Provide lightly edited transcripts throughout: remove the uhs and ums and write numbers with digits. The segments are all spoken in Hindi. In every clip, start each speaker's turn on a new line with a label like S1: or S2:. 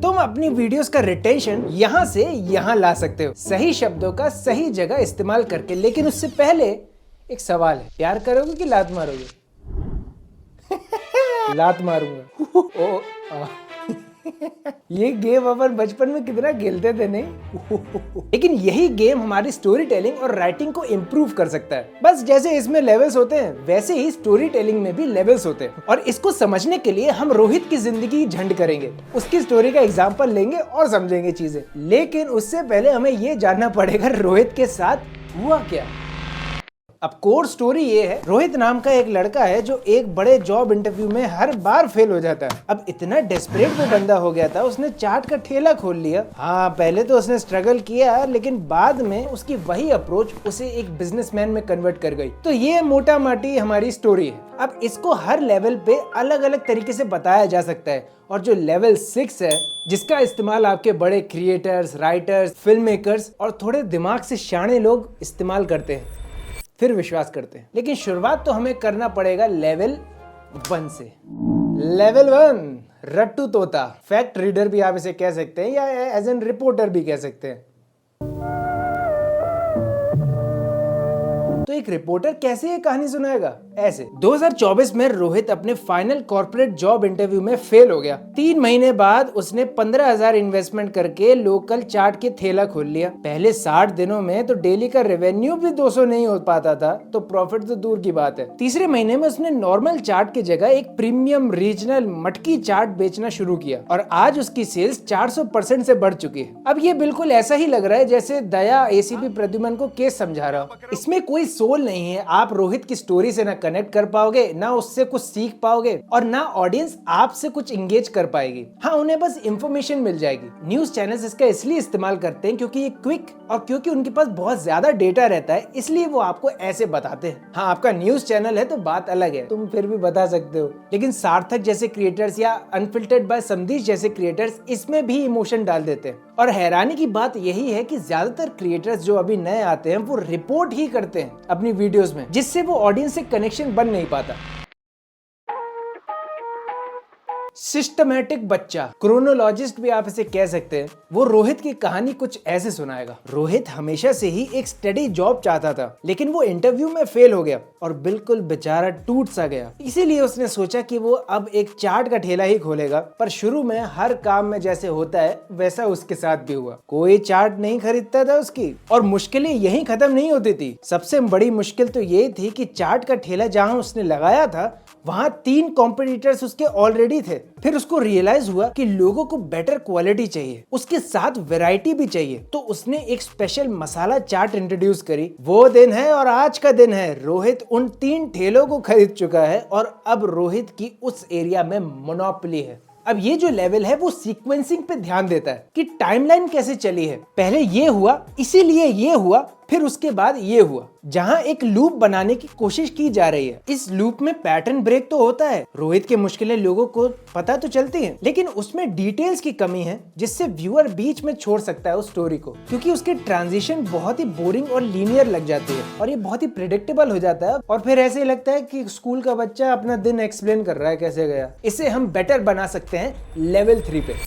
S1: तुम अपनी वीडियोस का रिटेंशन यहाँ से यहाँ ला सकते हो, सही शब्दों का सही जगह इस्तेमाल करके। लेकिन उससे पहले एक सवाल है, प्यार करोगे कि लात मारोगे? लात मारूंगा। ओ, ये गेम अपन बचपन में कितना खेलते थे नहीं? लेकिन यही गेम हमारी स्टोरी टेलिंग और राइटिंग को इम्प्रूव कर सकता है। बस जैसे इसमें लेवल्स होते हैं वैसे ही स्टोरी टेलिंग में भी लेवल्स होते हैं। और इसको समझने के लिए हम रोहित की जिंदगी झंड करेंगे, उसकी स्टोरी का एग्जाम्पल लेंगे और समझेंगे चीजें। लेकिन उससे पहले हमें ये जानना पड़ेगा रोहित के साथ हुआ क्या। अब कोर स्टोरी ये है, रोहित नाम का एक लड़का है जो एक बड़े जॉब इंटरव्यू में हर बार फेल हो जाता है। अब इतना डेस्परेट वो बंदा हो गया था, उसने चाट का ठेला खोल लिया। हाँ, पहले तो उसने स्ट्रगल किया, लेकिन बाद में उसकी वही अप्रोच उसे एक बिजनेसमैन में कन्वर्ट कर गई। तो ये मोटा माटी हमारी स्टोरी है। अब इसको हर लेवल पे अलग अलग तरीके से बताया जा सकता है। और जो लेवल 6 है, जिसका इस्तेमाल आपके बड़े क्रिएटर्स, राइटर्स, फिल्म मेकर्स और थोड़े दिमाग से शाणे लोग इस्तेमाल करते हैं, फिर विश्वास करते हैं। लेकिन शुरुआत तो हमें करना पड़ेगा लेवल 1 से। लेवल 1 रट्टू तोता, फैक्ट रीडर भी आप इसे कह सकते हैं या एज एन रिपोर्टर भी कह सकते हैं। तो एक रिपोर्टर कैसे ये कहानी सुनाएगा? ऐसे 2024 में रोहित अपने फाइनल कॉर्पोरेट जॉब इंटरव्यू में फेल हो गया। 3 महीने बाद उसने 15,000 इन्वेस्टमेंट करके लोकल चाट के ठेला खोल लिया। पहले 60 दिनों में तो डेली का रेवेन्यू भी 200 नहीं हो पाता था, तो प्रॉफिट तो दूर की बात है। तीसरे महीने में उसने नॉर्मल चाट की जगह एक प्रीमियम रीजनल मटकी चाट बेचना शुरू किया और आज उसकी सेल्स 400% से बढ़ चुकी है। अब ये बिल्कुल ऐसा ही लग रहा है जैसे दया एसीपी प्रद्युमन को केस समझा रहा हो। इसमें कोई सोल नहीं है। आप रोहित की स्टोरी से ना कनेक्ट कर पाओगे, ना उससे कुछ सीख पाओगे और ना ऑडियंस आपसे कुछ इंगेज कर पाएगी। हाँ, उन्हें बस इंफॉर्मेशन मिल जाएगी। न्यूज चैनल्स इसका इसलिए इस्तेमाल करते हैं क्योंकि ये क्विक और क्योंकि उनके पास बहुत ज्यादा डेटा रहता है, इसलिए वो आपको ऐसे बताते हैं। हाँ, आपका न्यूज चैनल है तो बात अलग है, तुम फिर भी बता सकते हो। लेकिन सार्थक जैसे क्रिएटर्स या अनफिल्टर्ड बाय संदेश जैसे क्रिएटर्स इसमें भी इमोशन डाल देते हैं। और हैरानी की बात यही है कि ज्यादातर क्रिएटर्स जो अभी नए आते हैं वो रिपोर्ट ही करते हैं अपनी वीडियोस में, जिससे वो ऑडियंस से कनेक्शन बन नहीं पाता। सिस्टमैटिक बच्चा, क्रोनोलॉजिस्ट भी आप इसे कह सकते हैं, वो रोहित की कहानी कुछ ऐसे सुनाएगा। रोहित हमेशा से ही एक स्टडी जॉब चाहता था, लेकिन वो इंटरव्यू में फेल हो गया और बिल्कुल बेचारा टूट सा गया। इसीलिए उसने सोचा कि वो अब एक चाट का ठेला ही खोलेगा। पर शुरू में हर काम में जैसे होता है वैसा उसके साथ भी हुआ। कोई चाट नहीं खरीदता था उसकी और मुश्किलें यहीं खत्म नहीं होती थी। सबसे बड़ी मुश्किल तो ये थी कि चाट का ठेला जहां उसने लगाया था वहां 3 कॉम्पिटिटर्स उसके ऑलरेडी थे। फिर उसको रियलाइज हुआ कि लोगों को बेटर क्वालिटी चाहिए, उसके साथ वैरायटी भी चाहिए। तो उसने एक स्पेशल मसाला चाट इंट्रोड्यूस करी। वो दिन है और आज का दिन है, रोहित उन 3 ठेलों को खरीद चुका है और अब रोहित की उस एरिया में मोनोपोली है। अब ये जो लेवल है वो सीक्वेंसिंग पे ध्यान देता है कि टाइमलाइन कैसे चली है। पहले ये हुआ, इसीलिए ये हुआ, फिर उसके बाद ये हुआ, जहां एक लूप बनाने की कोशिश की जा रही है। इस लूप में पैटर्न ब्रेक तो होता है। रोहित की मुश्किलें लोगों को पता तो चलती हैं, लेकिन उसमें डिटेल्स की कमी है जिससे व्यूअर बीच में छोड़ सकता है उस स्टोरी को, क्योंकि उसके ट्रांजिशन बहुत ही बोरिंग और लीनियर लग जाती है और ये बहुत ही प्रेडिक्टेबल हो जाता है। और फिर ऐसे लगता है कि स्कूल का बच्चा अपना दिन एक्सप्लेन कर रहा है कैसे गया। इसे हम बेटर बना सकते हैं लेवल 3 पे।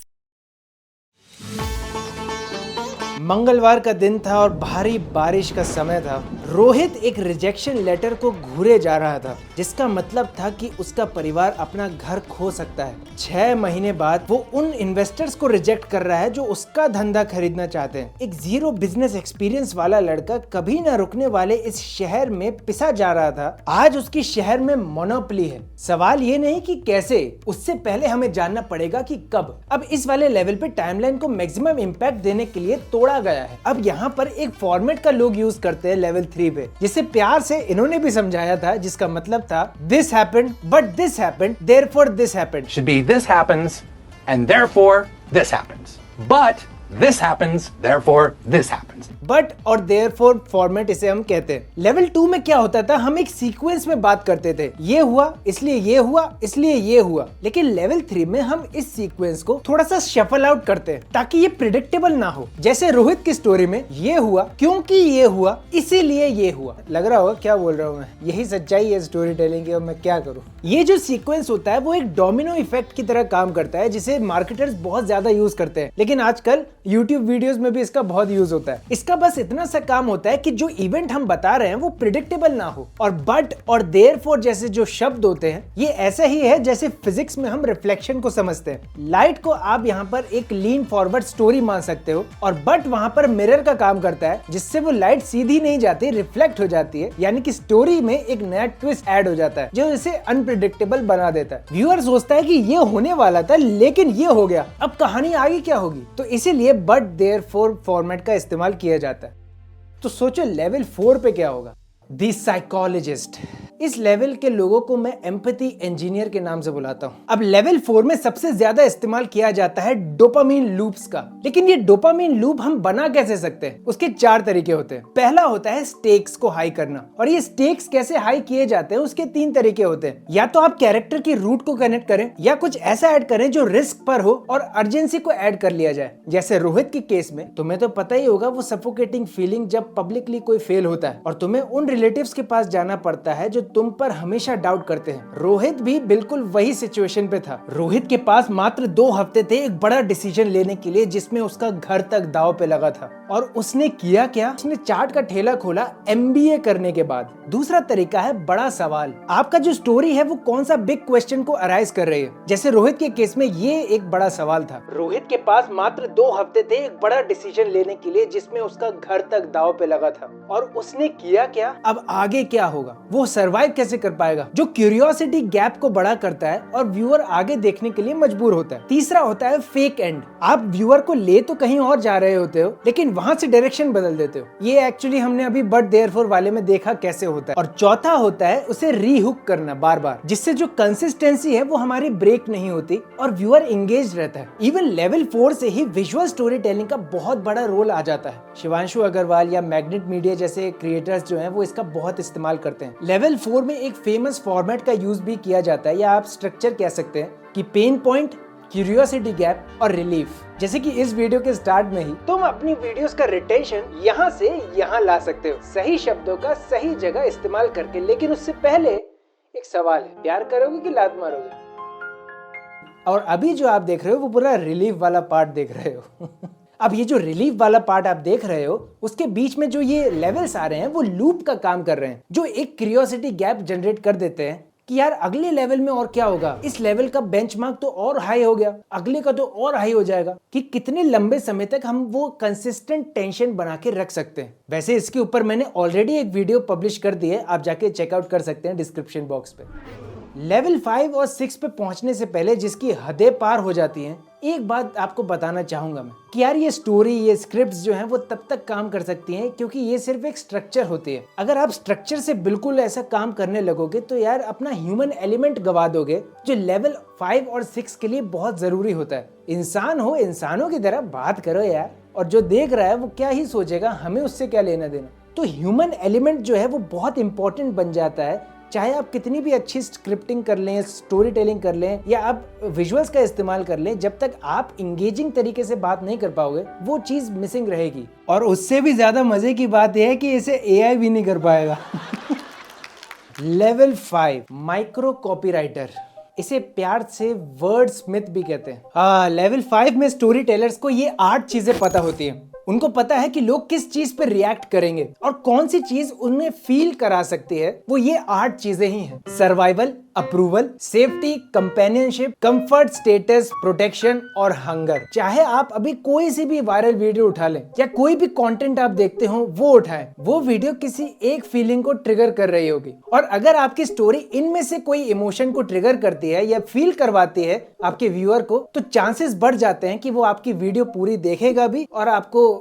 S1: मंगलवार का दिन था और भारी बारिश का समय था। रोहित एक रिजेक्शन लेटर को घूरे जा रहा था, जिसका मतलब था कि उसका परिवार अपना घर खो सकता है। 6 महीने बाद वो उन इन्वेस्टर्स को रिजेक्ट कर रहा है जो उसका धंधा खरीदना चाहते हैं। एक जीरो बिजनेस एक्सपीरियंस वाला लड़का कभी ना रुकने वाले इस शहर में पिसा जा रहा था। आज उसकी शहर में मोनोपोली है। सवाल ये नहीं कि कैसे, उससे पहले हमें जानना पड़ेगा कि कब। अब इस वाले लेवल पे टाइमलाइन को मैक्सिमम इम्पैक्ट देने के लिए तोड़ा गया है। अब यहाँ पर एक फॉर्मेट का लोग यूज करते हैं लेवल 3 पे, जिसे प्यार से इन्होंने भी समझाया था, जिसका मतलब था this happened but this happened therefore this happened.
S2: Should be this happens and therefore this happens. But this happens, therefore this happens.
S1: But और देयरफॉर फॉर्मेट इसे हम कहते हैं। लेवल 2 में क्या होता था, हम एक सीक्वेंस में बात करते थे, ये हुआ इसलिए ये हुआ इसलिए ये हुआ। लेकिन लेवल 3 में हम इस सीक्वेंस को थोड़ा सा शफल आउट करते हैं ताकि ये प्रिडिक्टेबल ना हो। जैसे रोहित की स्टोरी में ये हुआ क्योंकि ये हुआ इसीलिए ये हुआ। लग रहा होगा क्या बोल रहा हूँ मैं, यही सच्चाई है स्टोरी टेलिंग की और मैं क्या करूँ। ये जो सीक्वेंस होता है वो एक डोमिनो इफेक्ट की तरह काम करता है जिसे मार्केटर्स बहुत ज्यादा यूज करते हैं, लेकिन आजकल यूट्यूब वीडियोस में भी इसका बहुत यूज होता है। इसका बस इतना सा काम होता है कि जो इवेंट हम बता रहे हैं वो प्रिडिक्टेबल ना हो। और बट और देयरफॉर जैसे जो शब्द होते हैं ये ऐसा ही है जैसे फिजिक्स में हम रिफ्लेक्शन को समझते हैं। लाइट को आप यहाँ पर एक लीन फॉरवर्ड स्टोरी मान सकते हो और बट वहां पर मिरर का काम करता है जिससे वो लाइट सीधी नहीं जाती, रिफ्लेक्ट हो जाती है, यानी कि स्टोरी में एक नया ट्विस्ट ऐड हो जाता है जो इसे अनप्रिडिक्टेबल बना देता है। व्यूअर सोचता है कि ये होने वाला था लेकिन ये हो गया, अब कहानी आगे क्या होगी। तो इसीलिए बट देयरफॉर फॉर्मेट का इस्तेमाल किया जाता है। तो सोचो लेवल 4 पे क्या होगा। The psychologist. इस लेवल के लोगों को मैं एम्पैथी इंजीनियर के नाम से बुलाता हूँ। अब लेवल 4 में सबसे ज्यादा इस्तेमाल किया जाता है डोपामीन लूप्स का। लेकिन ये डोपामीन लूप हम बना कैसे सकते हैं, उसके 4 तरीके होते हैं। पहला होता है स्टेक्स को हाई करना, और ये स्टेक्स कैसे हाई किए जाते हैं उसके 3 तरीके होते हैं। या तो आप कैरेक्टर की रूट को कनेक्ट करें या कुछ ऐसा ऐड करें जो रिस्क पर हो और अर्जेंसी को ऐड कर लिया जाए। जैसे रोहित के केस में तुम्हें तो पता ही होगा वो सफोकेटिंग फीलिंग जब पब्लिकली कोई फेल होता है और तुम्हें उन रिलेटिव्स के पास जाना पड़ता है जो तुम पर हमेशा डाउट करते हैं। रोहित भी बिल्कुल वही सिचुएशन पे था। रोहित के पास मात्र 2 हफ्ते थे एक बड़ा डिसीजन लेने के लिए जिसमें उसका घर तक दाव पे लगा था, और उसने किया क्या, उसने चाट का ठेला खोला MBA करने के बाद। दूसरा तरीका है बड़ा सवाल। आपका जो स्टोरी है वो कौन सा बिग क्वेश्चन को अराइज कर रही है। जैसे रोहित के केस में ये एक बड़ा सवाल था। रोहित के पास मात्र 2 हफ्ते थे एक बड़ा डिसीजन लेने के लिए जिसमें उसका घर तक दाव पे लगा था, और उसने किया क्या, अब आगे क्या होगा, वो सरवाइव कैसे कर पाएगा। जो क्यूरियोसिटी गैप को बड़ा करता है और व्यूअर आगे देखने के लिए मजबूर होता है। तीसरा होता है फेक एंड। आप व्यूअर को ले तो कहीं और जा रहे होते हो लेकिन वहां से डायरेक्शन बदल देते हो। ये एक्चुअली हमने अभी बट देयरफॉर वाले में देखा कैसे होता है। और चौथा होता है उसे रीहुक करना बार बार, जिससे जो कंसिस्टेंसी है वो हमारी ब्रेक नहीं होती और व्यूअर एंगेज रहता है। इवन लेवल 4 से ही विजुअल स्टोरी टेलिंग का बहुत बड़ा रोल आ जाता है। शिवांशु अग्रवाल या मैग्नेट मीडिया जैसे क्रिएटर्स जो हैं वो इसका बहुत इस्तेमाल करते हैं। लेवल 4 में एक फेमस फॉर्मेट का यूज भी किया जाता है, या आप स्ट्रक्चर कह सकते हैं कि पेन पॉइंट, क्यूरियोसिटी गैप और रिलीफ। जैसे कि इस वीडियो के स्टार्ट में ही तुम अपनी वीडियोस का रिटेंशन यहाँ से यहाँ ला सकते हो सही शब्दों का सही जगह इस्तेमाल करके। लेकिन उससे पहले एक सवाल है, प्यार करोगे कि लात मारोगे। और अभी जो आप देख रहे हो वो पूरा रिलीफ वाला पार्ट देख रहे हो। अब ये जो रिलीफ वाला पार्ट आप देख रहे हो उसके बीच में जो ये लेवल्स आ रहे हैं वो लूप का काम कर रहे हैं, जो एक क्यूरियोसिटी गैप जनरेट कर देते हैं कि यार अगले लेवल में और क्या होगा, इस लेवल का बेंचमार्क तो और हाई हो गया, अगले का तो और हाई हो जाएगा, कि कितने लंबे समय तक हम वो कंसिस्टेंट टेंशन बना के रख सकते हैं। वैसे इसके ऊपर मैंने ऑलरेडी एक वीडियो पब्लिश कर दी है, आप जाके चेकआउट कर सकते हैं डिस्क्रिप्शन बॉक्स पे। लेवल 5 और 6 पे पहुंचने से पहले जिसकी हदें पार हो जाती हैं, एक बात आपको बताना चाहूंगा मैं कि यार ये स्टोरी, ये स्क्रिप्ट्स जो हैं वो तब तक काम कर सकती हैं क्योंकि ये सिर्फ एक स्ट्रक्चर होती है। अगर आप स्ट्रक्चर से बिल्कुल ऐसा काम करने लगोगे तो यार अपना ह्यूमन एलिमेंट गवा दोगे, जो लेवल 5 और 6 के लिए बहुत जरूरी होता है। इंसान हो, इंसानों की तरह बात करो यार, और जो देख रहा है वो क्या ही सोचेगा, हमें उससे क्या लेना देना। तो ह्यूमन एलिमेंट जो है वो बहुत इंपॉर्टेंट बन जाता है। चाहे आप कितनी भी अच्छी स्क्रिप्टिंग कर लें, स्टोरी टेलिंग कर लें, या आप विजुअल्स का इस्तेमाल कर लें, जब तक आप इंगेजिंग तरीके से बात नहीं कर पाओगे वो चीज मिसिंग रहेगी। और उससे भी ज्यादा मजे की बात यह है कि इसे AI भी नहीं कर पाएगा। लेवल 5 माइक्रो कॉपीराइटर, इसे प्यार से वर्ड स्मिथ भी कहते हैं। हाँ, लेवल 5 में स्टोरी टेलर्स को ये 8 चीजें पता होती हैं। उनको पता है कि लोग किस चीज पे रिएक्ट करेंगे और कौन सी चीज उन्हें फील करा सकती है। वो ये 8 चीजें ही हैं: survival, approval, safety, companionship, comfort, status, protection और हंगर। चाहे आप अभी कोई सी भी वायरल वीडियो उठा लें या कोई भी कंटेंट आप देखते हो वो उठाएं, वो वीडियो किसी एक फीलिंग को ट्रिगर कर रही होगी। और अगर आपकी स्टोरी इनमें से कोई इमोशन को ट्रिगर करती है या फील करवाती है आपके व्यूअर को, तो चांसेस बढ़ जाते हैं कि वो आपकी वीडियो पूरी देखेगा भी और आपको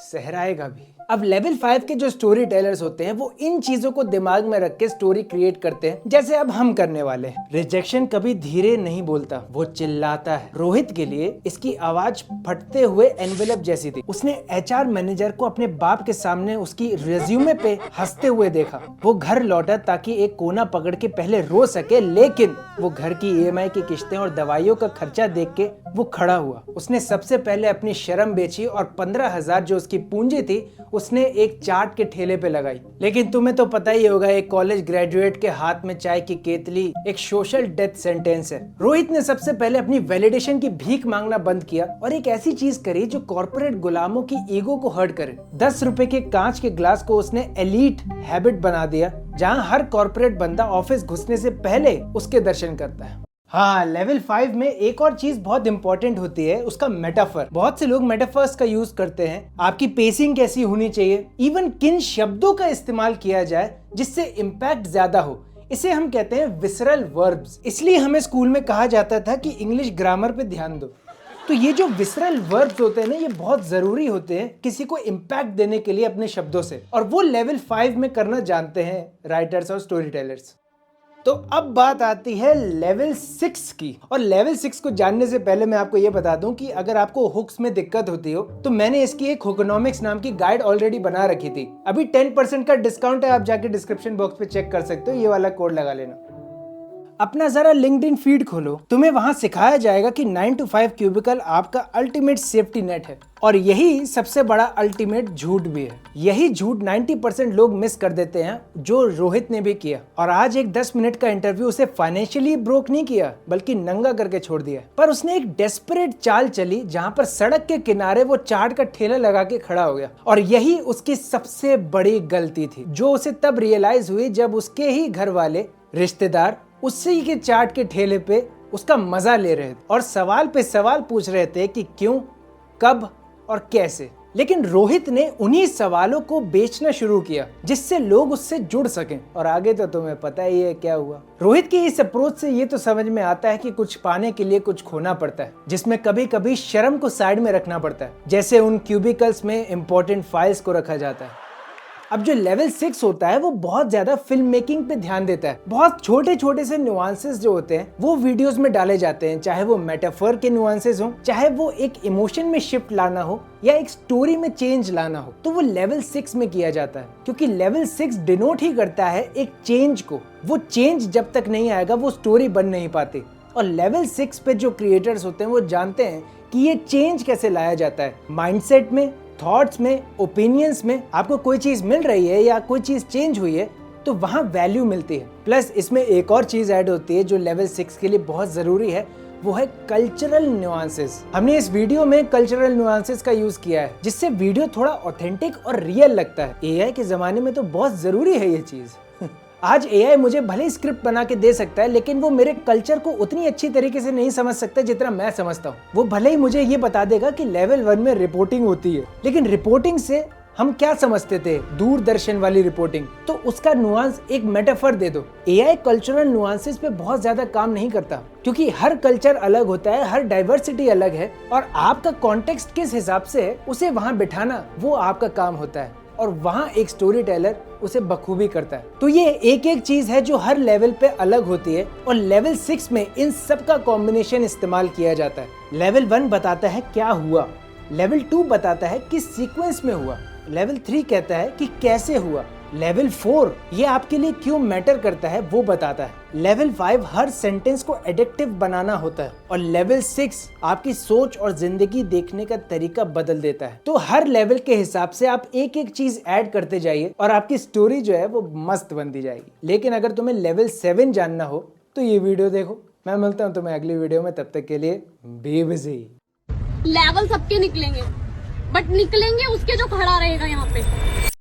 S1: सहराएगा भी। अब लेवल 5 के जो स्टोरी टेलर्स होते हैं वो इन चीजों को दिमाग में रख के स्टोरी क्रिएट करते हैं, जैसे अब हम करने वाले हैं। रिजेक्शन कभी धीरे नहीं बोलता, वो चिल्लाता है। रोहित के लिए इसकी आवाज फटते हुए एनवेलप जैसी थी। उसने एचआर मैनेजर को अपने बाप के सामने उसकी रिज्यूमे पे हंसते हुए देखा। वो घर लौटा ताकि एक कोना पकड़ के पहले रो सके, लेकिन वो घर की ईएमआई की किश्तें और दवाइयों का खर्चा देख के वो खड़ा हुआ। उसने सबसे पहले अपनी शर्म बेची और 15,000 जो उसकी पूंजी थी उसने एक चाट के ठेले पे लगाई। लेकिन तुम्हें तो पता ही होगा, एक कॉलेज ग्रेजुएट के हाथ में चाय की केतली एक सोशल डेथ सेंटेंस है। रोहित ने सबसे पहले अपनी वैलिडेशन की भीख मांगना बंद किया और एक ऐसी चीज करी जो कॉर्पोरेट गुलामों की ईगो को हर्ट करे। 10 रुपए के कांच के ग्लास को उसने एलीट हैबिट बना दिया, जहां हर कॉर्पोरेट बंदा ऑफिस घुसने से पहले उसके दर्शन करता है। हाँ, लेवल 5 में एक और चीज बहुत इंपॉर्टेंट होती है, उसका मेटाफर। बहुत से लोग मेटाफर्स का यूज करते हैं। आपकी पेसिंग कैसी होनी चाहिए, इवन किन शब्दों का इस्तेमाल किया जाए जिससे इम्पैक्ट ज्यादा हो, इसे हम कहते हैं विसरल वर्ब्स। इसलिए हमें स्कूल में कहा जाता था कि इंग्लिश ग्रामर पे ध्यान दो। तो ये जो विसरल वर्ब्स होते हैं ना, ये बहुत जरूरी होते हैं किसी को इम्पैक्ट देने के लिए अपने शब्दों से, और वो लेवल 5 में करना जानते हैं राइटर्स और स्टोरी टेलर्स। तो अब बात आती है लेवल 6 की, और लेवल 6 को जानने से पहले मैं आपको ये बता दूं कि अगर आपको हुक्स में दिक्कत होती हो तो मैंने इसकी एक हुकनॉमिक्स नाम की गाइड ऑलरेडी बना रखी थी। अभी 10% का डिस्काउंट है, आप जाके डिस्क्रिप्शन बॉक्स पे चेक कर सकते हो, ये वाला कोड लगा लेना। अपना जरा लिंक्डइन फीड खोलो, तुम्हें वहां सिखाया जाएगा कि 9 to 5 क्यूबिकल आपका अल्टीमेट सेफ्टी नेट है, और यही सबसे बड़ा अल्टीमेट झूठ भी है। यही झूठ 90% लोग मिस कर देते हैं, जो रोहित ने भी किया। और आज एक 10 मिनट का इंटरव्यू उसे फाइनेंशियली ब्रोक नहीं किया, बल्कि नंगा करके छोड़ दिया। पर उसने एक डेस्परेट चाल चली, जहां पर सड़क के किनारे वो चाट का ठेला लगा के खड़ा हो गया। और यही उसकी सबसे बड़ी गलती थी, जो उसे तब रियलाइज हुई जब उसके ही घर वाले रिश्तेदार उसी के चाट के ठेले पे उसका मजा ले रहे थे और सवाल पे सवाल पूछ रहे थे कि क्यों, कब और कैसे। लेकिन रोहित ने उन्हीं सवालों को बेचना शुरू किया, जिससे लोग उससे जुड़ सकें। और आगे तो तुम्हें पता ही है क्या हुआ। रोहित की इस अप्रोच से ये तो समझ में आता है कि कुछ पाने के लिए कुछ खोना पड़ता है, जिसमें कभी कभी शर्म को साइड में रखना पड़ता है, जैसे उन क्यूबिकल्स में इंपॉर्टेंट फाइल्स को रखा जाता है। अब जो लेवल 6 होता है वो बहुत ज्यादा फिल्म मेकिंग पे ध्यान देता है। बहुत छोटे छोटे से नुआंसेस जो होते हैं वो वीडियोस में डाले जाते हैं, चाहे वो मेटाफर के नुआंसेस हो, चाहे वो एक इमोशन में शिफ्ट लाना हो या एक स्टोरी में चेंज लाना हो, तो वो लेवल 6 में किया जाता है। क्योंकि लेवल 6 डिनोट ही करता है एक चेंज को। वो चेंज जब तक नहीं आएगा वो स्टोरी बन नहीं पाती। और लेवल 6 पे जो क्रिएटर्स होते हैं वो जानते हैं कि ये चेंज कैसे लाया जाता है। माइंडसेट में, थॉट्स में, ओपिनियंस में आपको कोई चीज मिल रही है या कोई चीज चेंज हुई है तो वहां वैल्यू मिलती है। प्लस इसमें एक और चीज ऐड होती है जो लेवल 6 के लिए बहुत जरूरी है, वो है कल्चरल नुआंसेस। हमने इस वीडियो में कल्चरल नुआंसेस का यूज किया है, जिससे वीडियो थोड़ा ऑथेंटिक और रियल लगता है। एआई के जमाने में तो बहुत जरूरी है ये चीज। आज एआई मुझे भले ही स्क्रिप्ट बना के दे सकता है, लेकिन वो मेरे कल्चर को उतनी अच्छी तरीके से नहीं समझ सकता जितना मैं समझता हूँ। वो भले ही मुझे ये बता देगा कि लेवल 1 में रिपोर्टिंग होती है, लेकिन रिपोर्टिंग से हम क्या समझते थे, दूरदर्शन वाली रिपोर्टिंग, तो उसका नुआंस एक मेटाफर दे दो। एआई कल्चरल नुआंसेस पे बहुत ज्यादा काम नहीं करता, क्योंकि हर कल्चर अलग होता है, हर डाइवर्सिटी अलग है, और आपका कॉन्टेक्स्ट किस हिसाब से है उसे वहां बिठाना वो आपका काम होता है, और वहां एक स्टोरी टेलर उसे बखूबी करता है। तो ये एक एक चीज है जो हर लेवल पे अलग होती है, और लेवल 6 में इन सब का कॉम्बिनेशन इस्तेमाल किया जाता है। लेवल 1 बताता है क्या हुआ, लेवल 2 बताता है किस सीक्वेंस में हुआ, लेवल 3 कहता है कि कैसे हुआ, लेवल 4 ये आपके लिए क्यों मैटर करता है वो बताता है, लेवल 5 हर सेंटेंस को एडिक्टिव बनाना होता है, और लेवल 6 आपकी सोच और जिंदगी देखने का तरीका बदल देता है। तो हर लेवल के हिसाब से आप एक एक चीज ऐड करते जाइए और आपकी स्टोरी जो है वो मस्त बनती जाएगी। लेकिन अगर तुम्हें लेवल 7 जानना हो तो ये वीडियो देखो। मैं मिलता हूँ तुम्हें अगली वीडियो में, तब तक के लिए बी बिजी।
S3: लेवल सबके निकलेंगे, बट निकलेंगे उसके जो खड़ा रहेगा यहाँ पे।